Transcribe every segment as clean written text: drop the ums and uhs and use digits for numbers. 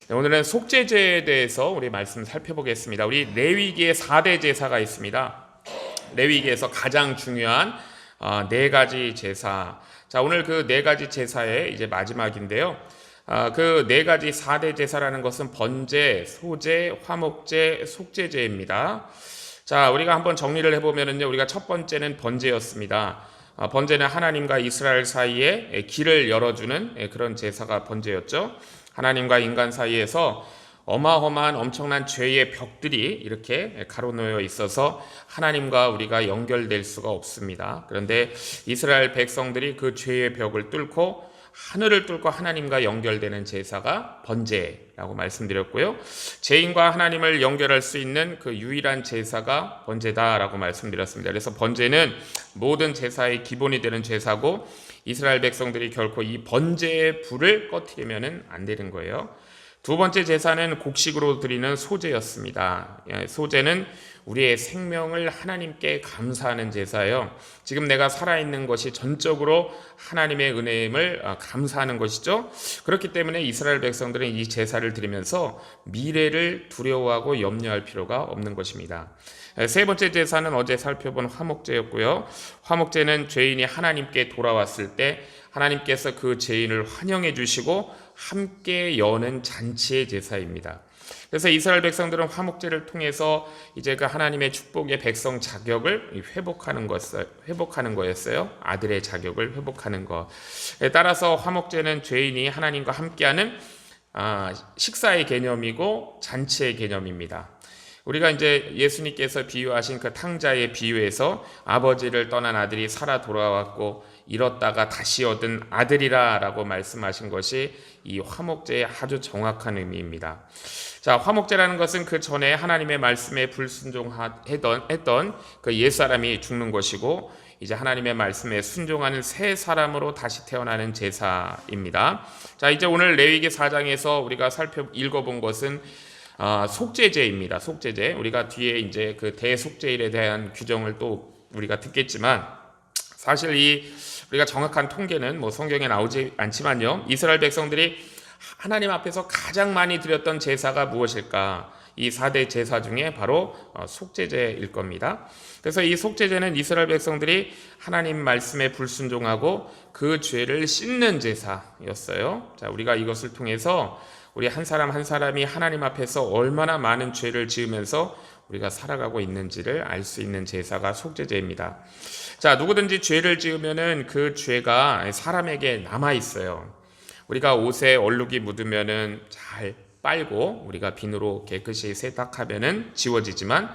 오늘은 속죄제에 대해서 우리 말씀 살펴보겠습니다. 우리 레위기에 4대 제사가 있습니다. 레위기에서 가장 중요한 네 가지 제사. 자, 오늘 그 네 가지 제사의 이제 마지막인데요. 그 네 가지 4대 제사라는 것은 번제, 소제, 화목제, 속죄제입니다. 자, 우리가 한번 정리를 해보면은요, 우리가 첫 번째는 번제였습니다. 번제는 하나님과 이스라엘 사이에 길을 열어주는 그런 제사가 번제였죠. 하나님과 인간 사이에서 어마어마한 엄청난 죄의 벽들이 이렇게 가로놓여 있어서 하나님과 우리가 연결될 수가 없습니다. 그런데 이스라엘 백성들이 그 죄의 벽을 뚫고 하늘을 뚫고 하나님과 연결되는 제사가 번제라고 말씀드렸고요. 죄인과 하나님을 연결할 수 있는 그 유일한 제사가 번제다라고 말씀드렸습니다. 그래서 번제는 모든 제사의 기본이 되는 제사고 이스라엘 백성들이 결코 이 번제의 불을 꺼트리면 안 되는 거예요. 두 번째 제사는 곡식으로 드리는 소제였습니다. 소제는 우리의 생명을 하나님께 감사하는 제사예요. 지금 내가 살아있는 것이 전적으로 하나님의 은혜임을 감사하는 것이죠. 그렇기 때문에 이스라엘 백성들은 이 제사를 드리면서 미래를 두려워하고 염려할 필요가 없는 것입니다. 세 번째 제사는 어제 살펴본 화목제였고요. 화목제는 죄인이 하나님께 돌아왔을 때 하나님께서 그 죄인을 환영해 주시고 함께 여는 잔치의 제사입니다. 그래서 이스라엘 백성들은 화목제를 통해서 이제 그 하나님의 축복의 백성 자격을 회복하는 거였어요. 아들의 자격을 회복하는 것. 따라서 화목제는 죄인이 하나님과 함께하는 식사의 개념이고 잔치의 개념입니다. 우리가 이제 예수님께서 비유하신 그 탕자의 비유에서 아버지를 떠난 아들이 살아 돌아왔고 잃었다가 다시 얻은 아들이라 라고 말씀하신 것이 이 화목제의 아주 정확한 의미입니다. 자, 화목제라는 것은 그 전에 하나님의 말씀에 불순종했던 그 옛사람이 죽는 것이고 이제 하나님의 말씀에 순종하는 새 사람으로 다시 태어나는 제사입니다. 자, 이제 오늘 레위기 4장에서 우리가 읽어본 것은 속죄제입니다. 속죄제. 우리가 뒤에 이제 그 대속죄일에 대한 규정을 또 우리가 듣겠지만 사실 우리가 정확한 통계는 뭐 성경에 나오지 않지만요. 이스라엘 백성들이 하나님 앞에서 가장 많이 드렸던 제사가 무엇일까? 이 4대 제사 중에 바로 속죄제일 겁니다. 그래서 이 속죄제는 이스라엘 백성들이 하나님 말씀에 불순종하고 그 죄를 씻는 제사였어요. 자, 우리가 이것을 통해서 우리 한 사람 한 사람이 하나님 앞에서 얼마나 많은 죄를 지으면서 우리가 살아가고 있는지를 알 수 있는 제사가 속죄제입니다. 자, 누구든지 죄를 지으면은 그 죄가 사람에게 남아 있어요. 우리가 옷에 얼룩이 묻으면은 잘 빨고 우리가 비누로 깨끗이 세탁하면은 지워지지만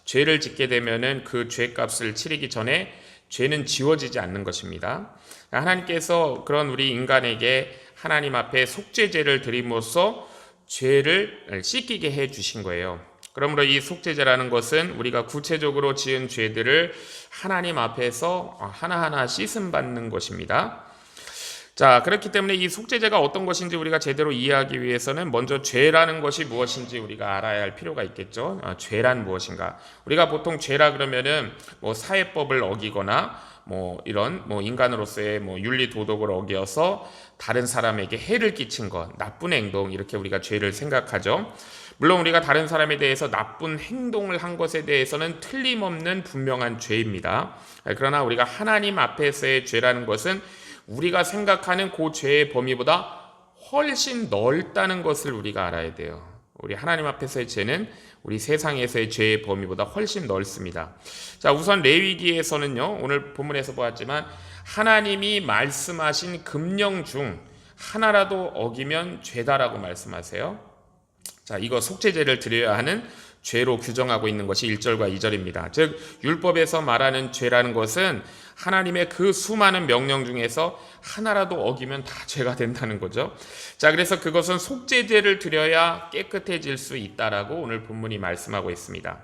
죄를 짓게 되면은 그 죄값을 치르기 전에 죄는 지워지지 않는 것입니다. 하나님께서 그런 우리 인간에게 하나님 앞에 속죄제를 드림으로써 죄를 씻기게 해 주신 거예요. 그러므로 이 속죄제라는 것은 우리가 구체적으로 지은 죄들을 하나님 앞에서 하나하나 씻음 받는 것입니다. 자, 그렇기 때문에 이 속죄제가 어떤 것인지 우리가 제대로 이해하기 위해서는 먼저 죄라는 것이 무엇인지 우리가 알아야 할 필요가 있겠죠. 죄란 무엇인가? 우리가 보통 죄라 그러면은 뭐 사회법을 어기거나 이런 인간으로서의 윤리 도덕을 어겨서 다른 사람에게 해를 끼친 것, 나쁜 행동, 이렇게 우리가 죄를 생각하죠. 물론 우리가 다른 사람에 대해서 나쁜 행동을 한 것에 대해서는 틀림없는 분명한 죄입니다. 그러나 우리가 하나님 앞에서의 죄라는 것은 우리가 생각하는 그 죄의 범위보다 훨씬 넓다는 것을 우리가 알아야 돼요. 우리 하나님 앞에서의 죄는 우리 세상에서의 죄의 범위보다 훨씬 넓습니다. 자, 우선 레위기에서는요, 오늘 본문에서 보았지만 하나님이 말씀하신 금령 중 하나라도 어기면 죄다라고 말씀하세요. 자, 이거 속죄제를 드려야 하는 죄로 규정하고 있는 것이 1절과 2절입니다. 즉 율법에서 말하는 죄라는 것은 하나님의 그 수많은 명령 중에서 하나라도 어기면 다 죄가 된다는 거죠. 자, 그래서 그것은 속죄제를 드려야 깨끗해질 수 있다라고 오늘 본문이 말씀하고 있습니다.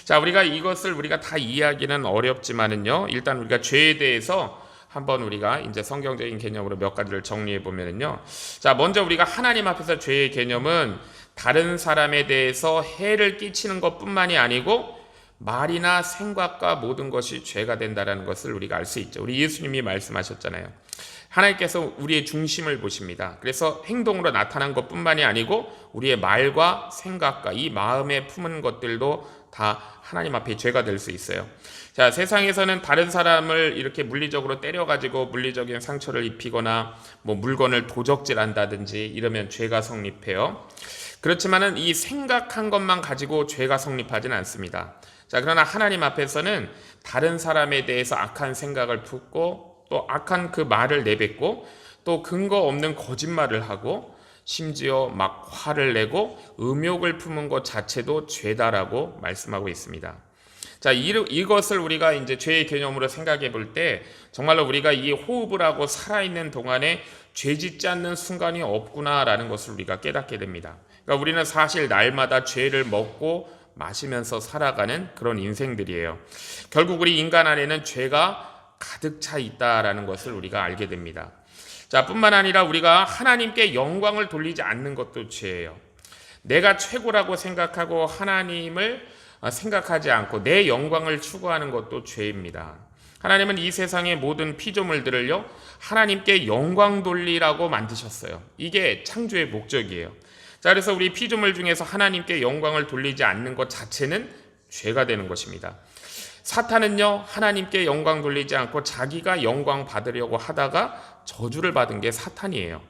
자, 이것을 다 이해하기는 어렵지만은요, 일단 우리가 죄에 대해서 한번 우리가 이제 성경적인 개념으로 몇 가지를 정리해 보면은요. 자, 먼저 우리가 하나님 앞에서 죄의 개념은 다른 사람에 대해서 해를 끼치는 것뿐만이 아니고 말이나 생각과 모든 것이 죄가 된다는 것을 우리가 알 수 있죠. 우리 예수님이 말씀하셨잖아요. 하나님께서 우리의 중심을 보십니다. 그래서 행동으로 나타난 것뿐만이 아니고 우리의 말과 생각과 이 마음에 품은 것들도 다 하나님 앞에 죄가 될 수 있어요. 자, 세상에서는 다른 사람을 이렇게 물리적으로 때려가지고 물리적인 상처를 입히거나 뭐 물건을 도적질한다든지 이러면 죄가 성립해요. 그렇지만은 이 생각한 것만 가지고 죄가 성립하지는 않습니다. 자, 그러나 하나님 앞에서는 다른 사람에 대해서 악한 생각을 품고 또 악한 그 말을 내뱉고 또 근거 없는 거짓말을 하고 심지어 막 화를 내고 음욕을 품은 것 자체도 죄다라고 말씀하고 있습니다. 자, 이것을 우리가 이제 죄의 개념으로 생각해 볼 때 정말로 우리가 이 호흡을 하고 살아있는 동안에 죄 짓지 않는 순간이 없구나라는 것을 우리가 깨닫게 됩니다. 그러니까 우리는 사실 날마다 죄를 먹고 마시면서 살아가는 그런 인생들이에요. 결국 우리 인간 안에는 죄가 가득 차 있다라는 것을 우리가 알게 됩니다. 자, 뿐만 아니라 우리가 하나님께 영광을 돌리지 않는 것도 죄예요. 내가 최고라고 생각하고 하나님을 생각하지 않고 내 영광을 추구하는 것도 죄입니다. 하나님은 이 세상의 모든 피조물들을요, 하나님께 영광 돌리라고 만드셨어요. 이게 창조의 목적이에요. 자, 그래서 우리 피조물 중에서 하나님께 영광을 돌리지 않는 것 자체는 죄가 되는 것입니다. 사탄은요, 하나님께 영광 돌리지 않고 자기가 영광 받으려고 하다가 저주를 받은 게 사탄이에요.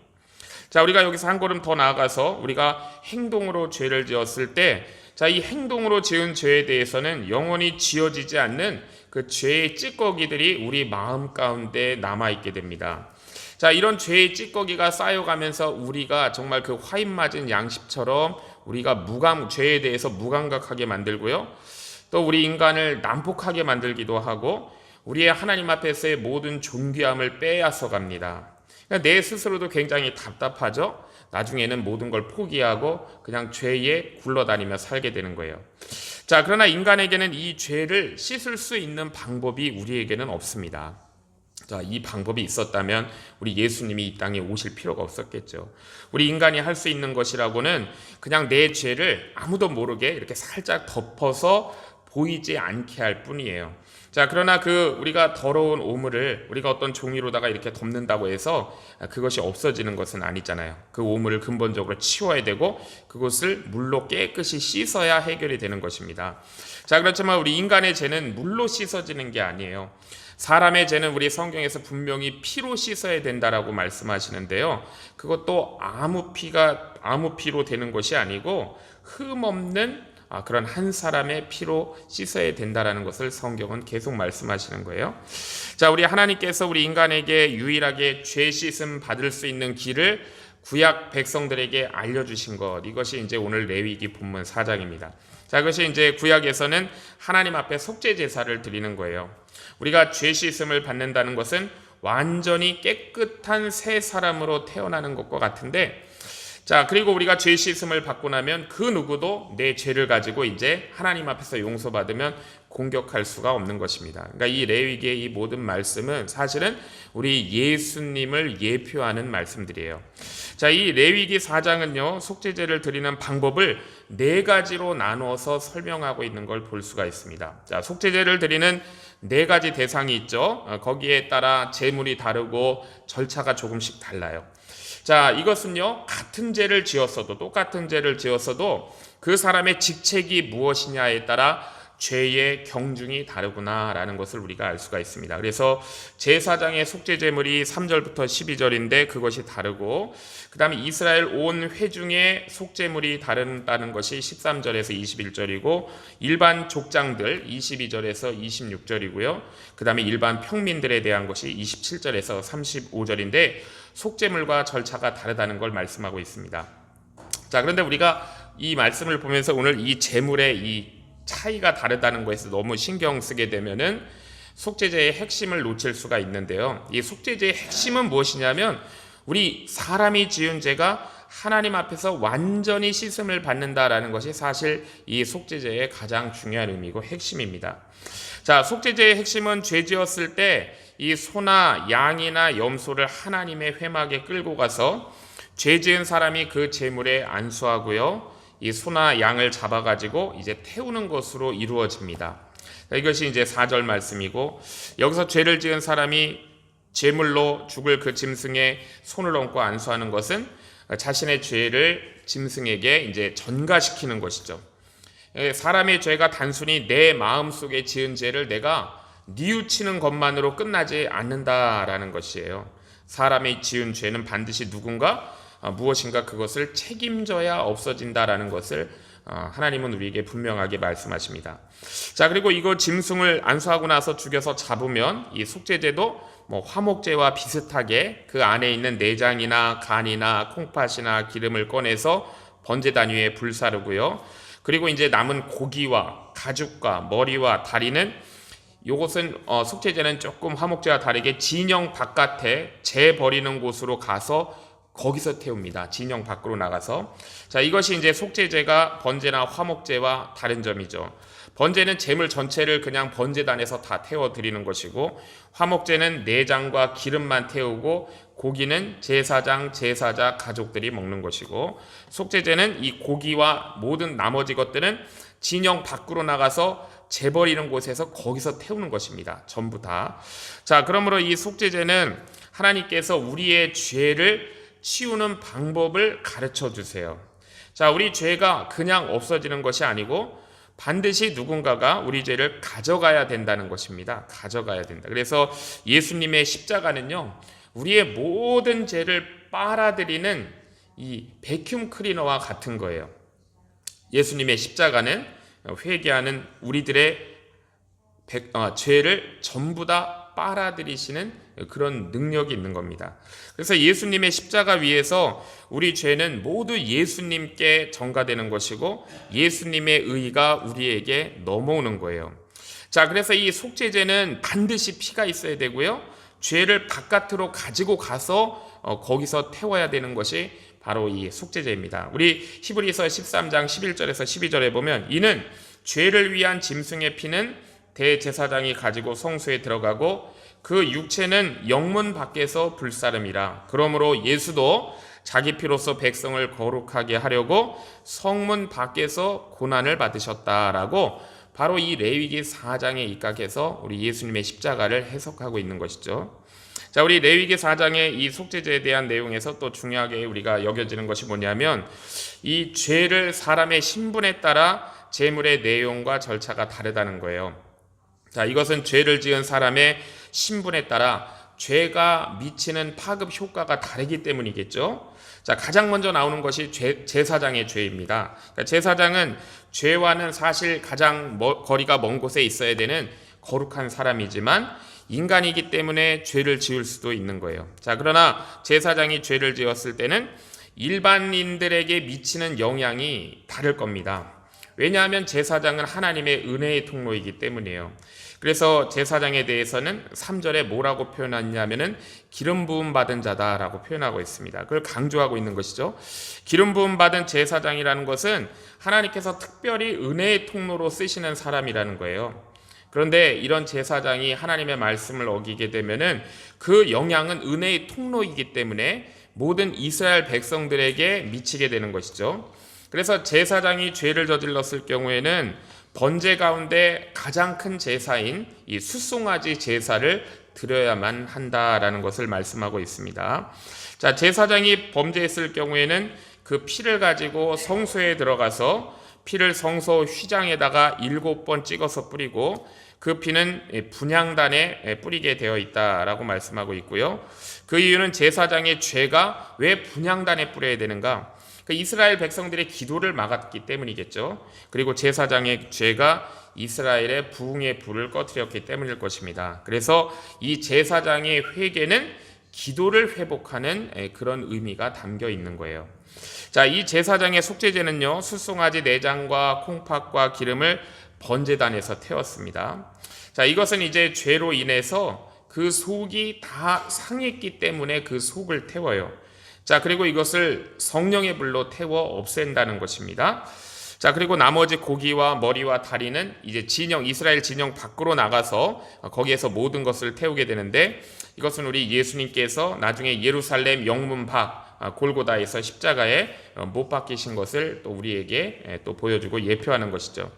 자, 우리가 여기서 한 걸음 더 나아가서 우리가 행동으로 죄를 지었을 때, 자, 이 행동으로 지은 죄에 대해서는 영원히 지워지지 않는 그 죄의 찌꺼기들이 우리 마음 가운데 남아있게 됩니다. 자, 이런 죄의 찌꺼기가 쌓여가면서 우리가 정말 그 화인 맞은 양식처럼 우리가 죄에 대해서 무감각하게 만들고요. 또 우리 인간을 난폭하게 만들기도 하고 우리의 하나님 앞에서의 모든 존귀함을 빼앗아 갑니다. 그러니까 내 스스로도 굉장히 답답하죠. 나중에는 모든 걸 포기하고 그냥 죄에 굴러다니며 살게 되는 거예요. 자, 그러나 인간에게는 이 죄를 씻을 수 있는 방법이 우리에게는 없습니다. 자, 이 방법이 있었다면 우리 예수님이 이 땅에 오실 필요가 없었겠죠. 우리 인간이 할 수 있는 것이라고는 그냥 내 죄를 아무도 모르게 이렇게 살짝 덮어서 보이지 않게 할 뿐이에요. 자, 그러나 우리가 더러운 오물을 우리가 어떤 종이로다가 이렇게 덮는다고 해서 그것이 없어지는 것은 아니잖아요. 그 오물을 근본적으로 치워야 되고 그것을 물로 깨끗이 씻어야 해결이 되는 것입니다. 자, 그렇지만 우리 인간의 죄는 물로 씻어지는 게 아니에요. 사람의 죄는 우리 성경에서 분명히 피로 씻어야 된다라고 말씀하시는데요. 그것도 아무 피로 되는 것이 아니고 흠 없는 그런 한 사람의 피로 씻어야 된다라는 것을 성경은 계속 말씀하시는 거예요. 자, 우리 하나님께서 우리 인간에게 유일하게 죄 씻음 받을 수 있는 길을 구약 백성들에게 알려주신 것, 이것이 이제 오늘 레위기 본문 4장입니다. 자, 그것이 이제 구약에서는 하나님 앞에 속죄 제사를 드리는 거예요. 우리가 죄 씻음을 받는다는 것은 완전히 깨끗한 새 사람으로 태어나는 것과 같은데, 자, 그리고 우리가 죄 씻음을 받고 나면 그 누구도 내 죄를 가지고 이제 하나님 앞에서 용서받으면 공격할 수가 없는 것입니다. 그러니까 이 레위기의 이 모든 말씀은 사실은 우리 예수님을 예표하는 말씀들이에요. 자, 이 레위기 4장은요, 속죄제를 드리는 방법을 4가지로 나누어서 설명하고 있는 걸 볼 수가 있습니다. 자, 속죄제를 드리는 4가지 대상이 있죠. 거기에 따라 제물이 다르고 절차가 조금씩 달라요. 자, 이것은요, 똑같은 죄를 지었어도 그 사람의 직책이 무엇이냐에 따라 죄의 경중이 다르구나라는 것을 우리가 알 수가 있습니다. 그래서 제4장의 속죄제물이 3절부터 12절인데 그것이 다르고, 그 다음에 이스라엘 온 회중의 속죄물이 다른다는 것이 13절에서 21절이고, 일반 족장들 22절에서 26절이고요. 그 다음에 일반 평민들에 대한 것이 27절에서 35절인데 속죄물과 절차가 다르다는 걸 말씀하고 있습니다. 자, 그런데 우리가 이 말씀을 보면서 오늘 이 제물의 이 차이가 다르다는 것에서 너무 신경 쓰게 되면은 속죄제의 핵심을 놓칠 수가 있는데요. 이 속죄제의 핵심은 무엇이냐면 우리 사람이 지은 죄가 하나님 앞에서 완전히 씻음을 받는다라는 것이 사실 이 속죄제의 가장 중요한 의미고 핵심입니다. 자, 속죄제의 핵심은 죄 지었을 때 이 소나 양이나 염소를 하나님의 회막에 끌고 가서 죄 지은 사람이 그 제물에 안수하고요, 이 소나 양을 잡아가지고 이제 태우는 것으로 이루어집니다. 이것이 이제 4절 말씀이고, 여기서 죄를 지은 사람이 제물로 죽을 그 짐승에 손을 얹고 안수하는 것은 자신의 죄를 짐승에게 이제 전가시키는 것이죠. 사람의 죄가 단순히 내 마음속에 지은 죄를 내가 뉘우치는 것만으로 끝나지 않는다라는 것이에요. 사람의 지은 죄는 반드시 누군가 무엇인가 그것을 책임져야 없어진다라는 것을 하나님은 우리에게 분명하게 말씀하십니다. 자, 그리고 이거 짐승을 안수하고 나서 죽여서 잡으면 이 속죄제도 화목제와 비슷하게 그 안에 있는 내장이나 간이나 콩팥이나 기름을 꺼내서 번제단 위에 불사르고요. 그리고 이제 남은 고기와 가죽과 머리와 다리는 요것은 속죄제는 조금 화목제와 다르게 진영 바깥에 재 버리는 곳으로 가서 거기서 태웁니다. 진영 밖으로 나가서. 자, 이것이 이제 속죄제가 번제나 화목제와 다른 점이죠. 번제는 제물 전체를 그냥 번제단에서 다 태워 드리는 것이고, 화목제는 내장과 기름만 태우고 고기는 제사장, 제사자 가족들이 먹는 것이고, 속죄제는 이 고기와 모든 나머지 것들은 진영 밖으로 나가서 재버리는 곳에서 거기서 태우는 것입니다. 전부 다. 자, 그러므로 이 속죄제는 하나님께서 우리의 죄를 치우는 방법을 가르쳐 주세요. 자, 우리 죄가 그냥 없어지는 것이 아니고 반드시 누군가가 우리 죄를 가져가야 된다는 것입니다. 가져가야 된다. 그래서 예수님의 십자가는요, 우리의 모든 죄를 빨아들이는 이 베큐um 클리너와 같은 거예요. 예수님의 십자가는 회개하는 우리들의 죄를 전부 다 빨아들이시는 그런 능력이 있는 겁니다. 그래서 예수님의 십자가 위에서 우리 죄는 모두 예수님께 전가되는 것이고 예수님의 의가 우리에게 넘어오는 거예요. 자, 그래서 이 속죄제는 반드시 피가 있어야 되고요. 죄를 바깥으로 가지고 가서 거기서 태워야 되는 것이 바로 이 속죄제입니다. 우리 히브리서 13장 11절에서 12절에 보면 이는 죄를 위한 짐승의 피는 대제사장이 가지고 성소에 들어가고 그 육체는 영문 밖에서 불사름이라. 그러므로 예수도 자기 피로서 백성을 거룩하게 하려고 성문 밖에서 고난을 받으셨다라고 바로 이 레위기 4장에 입각해서 우리 예수님의 십자가를 해석하고 있는 것이죠. 자, 우리 레위기 4장의 이 속죄제에 대한 내용에서 또 중요하게 우리가 여겨지는 것이 뭐냐면 이 죄를 사람의 신분에 따라 제물의 내용과 절차가 다르다는 거예요. 자, 이것은 죄를 지은 사람의 신분에 따라 죄가 미치는 파급 효과가 다르기 때문이겠죠. 자, 가장 먼저 나오는 것이 제사장의 죄입니다. 그러니까 제사장은 죄와는 사실 가장 거리가 먼 곳에 있어야 되는 거룩한 사람이지만 인간이기 때문에 죄를 지을 수도 있는 거예요. 자, 그러나 제사장이 죄를 지었을 때는 일반인들에게 미치는 영향이 다를 겁니다. 왜냐하면 제사장은 하나님의 은혜의 통로이기 때문이에요. 그래서 제사장에 대해서는 3절에 뭐라고 표현하냐면은 기름 부음 받은 자다라고 표현하고 있습니다. 그걸 강조하고 있는 것이죠. 기름 부음 받은 제사장이라는 것은 하나님께서 특별히 은혜의 통로로 쓰시는 사람이라는 거예요. 그런데 이런 제사장이 하나님의 말씀을 어기게 되면은 그 영향은 은혜의 통로이기 때문에 모든 이스라엘 백성들에게 미치게 되는 것이죠. 그래서 제사장이 죄를 저질렀을 경우에는 번제 가운데 가장 큰 제사인 이 숫송아지 제사를 드려야만 한다라는 것을 말씀하고 있습니다. 자, 제사장이 범죄했을 경우에는 그 피를 가지고 성소에 들어가서 피를 성소 휘장에다가 7번 찍어서 뿌리고 그 피는 분향단에 뿌리게 되어 있다라고 말씀하고 있고요. 그 이유는 제사장의 죄가 왜 분향단에 뿌려야 되는가? 그 이스라엘 백성들의 기도를 막았기 때문이겠죠. 그리고 제사장의 죄가 이스라엘의 부흥의 불을 꺼뜨렸기 때문일 것입니다. 그래서 이 제사장의 회개는 기도를 회복하는 그런 의미가 담겨 있는 거예요. 자, 이 제사장의 속죄제는요, 숫송아지 내장과 콩팥과 기름을 번제단에서 태웠습니다. 자, 이것은 이제 죄로 인해서 그 속이 다 상했기 때문에 그 속을 태워요. 자, 그리고 이것을 성령의 불로 태워 없앤다는 것입니다. 자, 그리고 나머지 고기와 머리와 다리는 이제 이스라엘 진영 밖으로 나가서 거기에서 모든 것을 태우게 되는데 이것은 우리 예수님께서 나중에 예루살렘 영문 밖 골고다에서 십자가에 못 박히신 것을 또 우리에게 또 보여주고 예표하는 것이죠.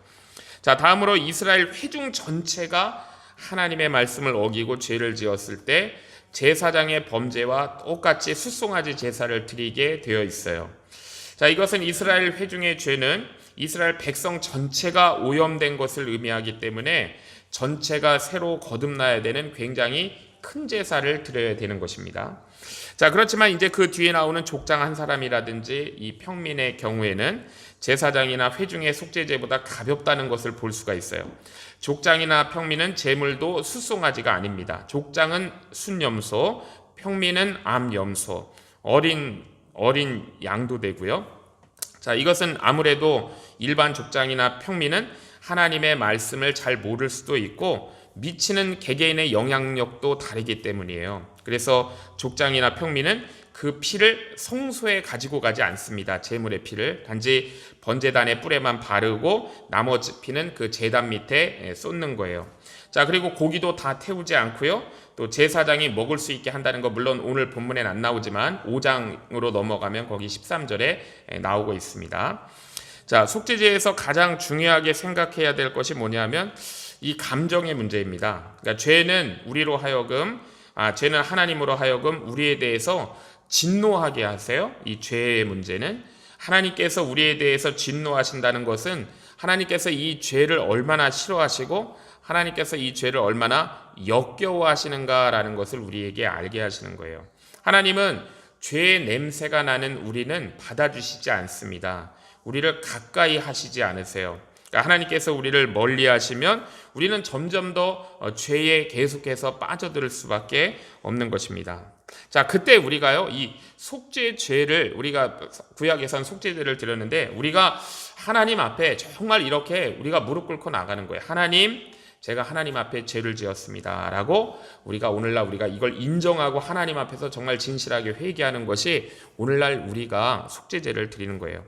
자, 다음으로 이스라엘 회중 전체가 하나님의 말씀을 어기고 죄를 지었을 때 제사장의 범죄와 똑같이 숫송아지 제사를 드리게 되어 있어요. 자, 이것은 이스라엘 회중의 죄는 이스라엘 백성 전체가 오염된 것을 의미하기 때문에 전체가 새로 거듭나야 되는 굉장히 큰 제사를 드려야 되는 것입니다. 자, 그렇지만 이제 그 뒤에 나오는 족장 한 사람이라든지 이 평민의 경우에는 제사장이나 회중의 속죄제보다 가볍다는 것을 볼 수가 있어요. 족장이나 평민은 제물도 숫송아지가 아닙니다. 족장은 순염소, 평민은 암염소, 어린 양도 되고요. 자, 이것은 아무래도 일반 족장이나 평민은 하나님의 말씀을 잘 모를 수도 있고 미치는 개개인의 영향력도 다르기 때문이에요. 그래서 족장이나 평민은 그 피를 성소에 가지고 가지 않습니다. 제물의 피를 단지 번제단의 뿔에만 바르고 나머지 피는 그 제단 밑에 쏟는 거예요. 자, 그리고 고기도 다 태우지 않고요. 또 제사장이 먹을 수 있게 한다는 거 물론 오늘 본문엔 안 나오지만 5장으로 넘어가면 거기 13절에 나오고 있습니다. 자, 속죄제에서 가장 중요하게 생각해야 될 것이 뭐냐면 이 감정의 문제입니다. 그러니까 죄는 죄는 하나님으로 하여금 우리에 대해서 진노하게 하세요. 이 죄의 문제는 하나님께서 우리에 대해서 진노하신다는 것은 하나님께서 이 죄를 얼마나 싫어하시고 하나님께서 이 죄를 얼마나 역겨워하시는가라는 것을 우리에게 알게 하시는 거예요. 하나님은 죄의 냄새가 나는 우리는 받아주시지 않습니다. 우리를 가까이 하시지 않으세요. 그러니까 하나님께서 우리를 멀리 하시면 우리는 점점 더 죄에 계속해서 빠져들 수밖에 없는 것입니다. 자, 그때 우리가요, 이 속죄죄를 우리가 구약에선 속죄죄를 드렸는데 우리가 하나님 앞에 정말 이렇게 우리가 무릎 꿇고 나가는 거예요. 하나님, 제가 하나님 앞에 죄를 지었습니다 라고 오늘날 우리가 이걸 인정하고 하나님 앞에서 정말 진실하게 회개하는 것이 오늘날 우리가 속죄제를 드리는 거예요.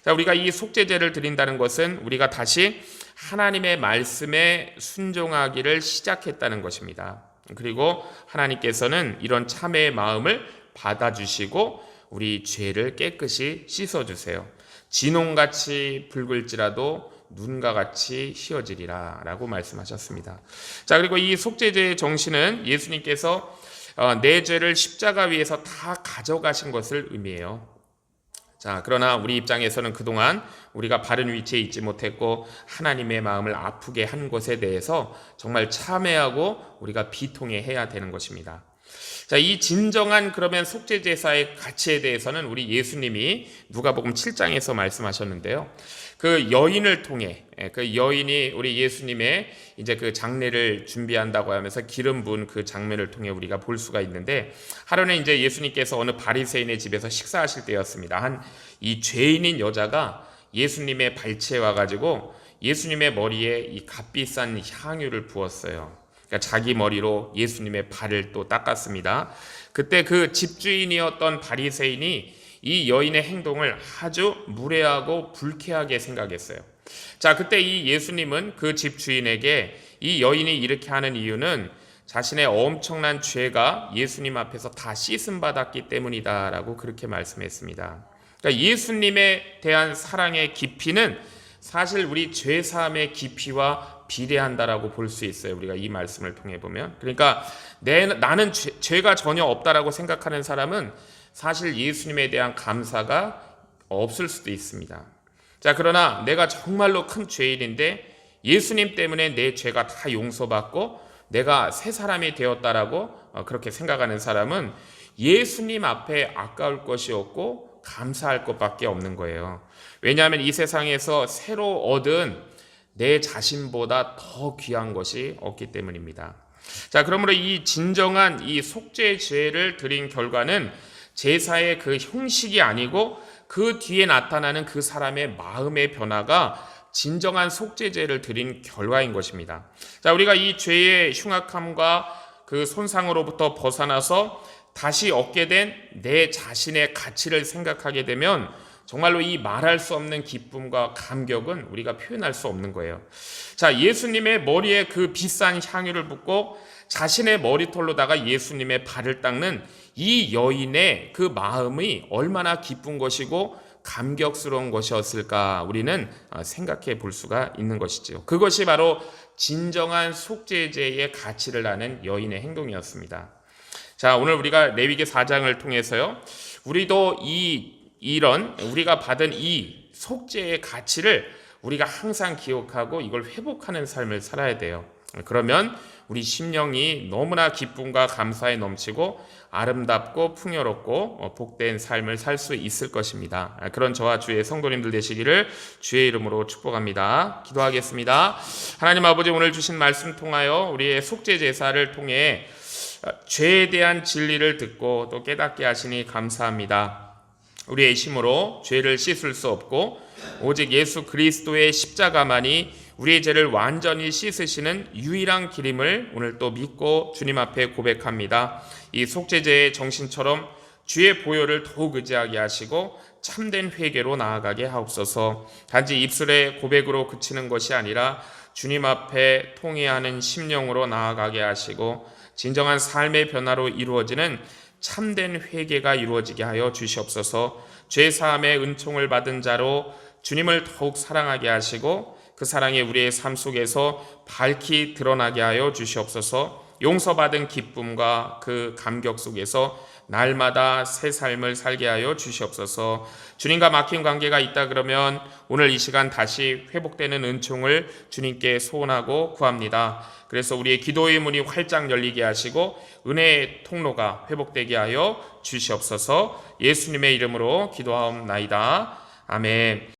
자, 우리가 이 속죄제를 드린다는 것은 우리가 다시 하나님의 말씀에 순종하기를 시작했다는 것입니다. 그리고 하나님께서는 이런 참회의 마음을 받아주시고 우리 죄를 깨끗이 씻어주세요. 진홍같이 붉을지라도 눈과 같이 희어지리라 라고 말씀하셨습니다. 자, 그리고 이 속죄제의 정신은 예수님께서 내 죄를 십자가 위에서 다 가져가신 것을 의미해요. 자, 그러나 우리 입장에서는 그동안 우리가 바른 위치에 있지 못했고 하나님의 마음을 아프게 한 것에 대해서 정말 참회하고 우리가 비통해해야 되는 것입니다. 자, 이 진정한 그러면 속죄제사의 가치에 대해서는 우리 예수님이 누가복음 7장에서 말씀하셨는데요. 그 여인을 통해 그 여인이 우리 예수님의 이제 그 장례를 준비한다고 하면서 기름 부은 그 장면을 통해 우리가 볼 수가 있는데 하루는 이제 예수님께서 어느 바리새인의 집에서 식사하실 때였습니다. 이 죄인인 여자가 예수님의 발치에 와가지고 예수님의 머리에 이 값비싼 향유를 부었어요. 그러니까 자기 머리로 예수님의 발을 또 닦았습니다. 그때 그 집주인이었던 바리새인이 이 여인의 행동을 아주 무례하고 불쾌하게 생각했어요. 자, 그때 이 예수님은 그 집주인에게 이 여인이 이렇게 하는 이유는 자신의 엄청난 죄가 예수님 앞에서 다 씻음 받았기 때문이다라고 그렇게 말씀했습니다. 그러니까 예수님에 대한 사랑의 깊이는 사실 우리 죄 사함의 깊이와 비례한다라고 볼 수 있어요. 우리가 이 말씀을 통해 보면. 그러니까 나는 죄가 전혀 없다라고 생각하는 사람은 사실 예수님에 대한 감사가 없을 수도 있습니다. 자, 그러나 내가 정말로 큰 죄인인데 예수님 때문에 내 죄가 다 용서받고 내가 새 사람이 되었다라고 그렇게 생각하는 사람은 예수님 앞에 아까울 것이 없고 감사할 것밖에 없는 거예요. 왜냐하면 이 세상에서 새로 얻은 내 자신보다 더 귀한 것이 없기 때문입니다. 자, 그러므로 이 진정한 이 속죄제를 드린 결과는 제사의 그 형식이 아니고 그 뒤에 나타나는 그 사람의 마음의 변화가 진정한 속죄제를 드린 결과인 것입니다. 자, 우리가 이 죄의 흉악함과 그 손상으로부터 벗어나서 다시 얻게 된 내 자신의 가치를 생각하게 되면 정말로 이 말할 수 없는 기쁨과 감격은 우리가 표현할 수 없는 거예요. 자, 예수님의 머리에 그 비싼 향유를 붓고 자신의 머리털로다가 예수님의 발을 닦는 이 여인의 그 마음이 얼마나 기쁜 것이고 감격스러운 것이었을까 우리는 생각해 볼 수가 있는 것이죠. 그것이 바로 진정한 속죄제의 가치를 아는 여인의 행동이었습니다. 자, 오늘 우리가 레위기 4장을 통해서요, 우리도 이런 우리가 받은 이 속죄의 가치를 우리가 항상 기억하고 이걸 회복하는 삶을 살아야 돼요. 그러면 우리 심령이 너무나 기쁨과 감사에 넘치고 아름답고 풍요롭고 복된 삶을 살 수 있을 것입니다. 그런 저와 주의 성도님들 되시기를 주의 이름으로 축복합니다. 기도하겠습니다. 하나님 아버지, 오늘 주신 말씀 통하여 우리의 속죄 제사를 통해 죄에 대한 진리를 듣고 또 깨닫게 하시니 감사합니다. 우리의 힘으로 죄를 씻을 수 없고 오직 예수 그리스도의 십자가만이 우리의 죄를 완전히 씻으시는 유일한 길임을 오늘 또 믿고 주님 앞에 고백합니다. 이 속죄제의 정신처럼 주의 보혈을 더욱 의지하게 하시고 참된 회개로 나아가게 하옵소서. 단지 입술의 고백으로 그치는 것이 아니라 주님 앞에 통회하는 심령으로 나아가게 하시고 진정한 삶의 변화로 이루어지는 참된 회개가 이루어지게 하여 주시옵소서. 죄사함의 은총을 받은 자로 주님을 더욱 사랑하게 하시고 그 사랑이 우리의 삶 속에서 밝히 드러나게 하여 주시옵소서. 용서받은 기쁨과 그 감격 속에서 날마다 새 삶을 살게 하여 주시옵소서. 주님과 막힌 관계가 있다 그러면 오늘 이 시간 다시 회복되는 은총을 주님께 소원하고 구합니다. 그래서 우리의 기도의 문이 활짝 열리게 하시고 은혜의 통로가 회복되게 하여 주시옵소서. 예수님의 이름으로 기도하옵나이다. 아멘.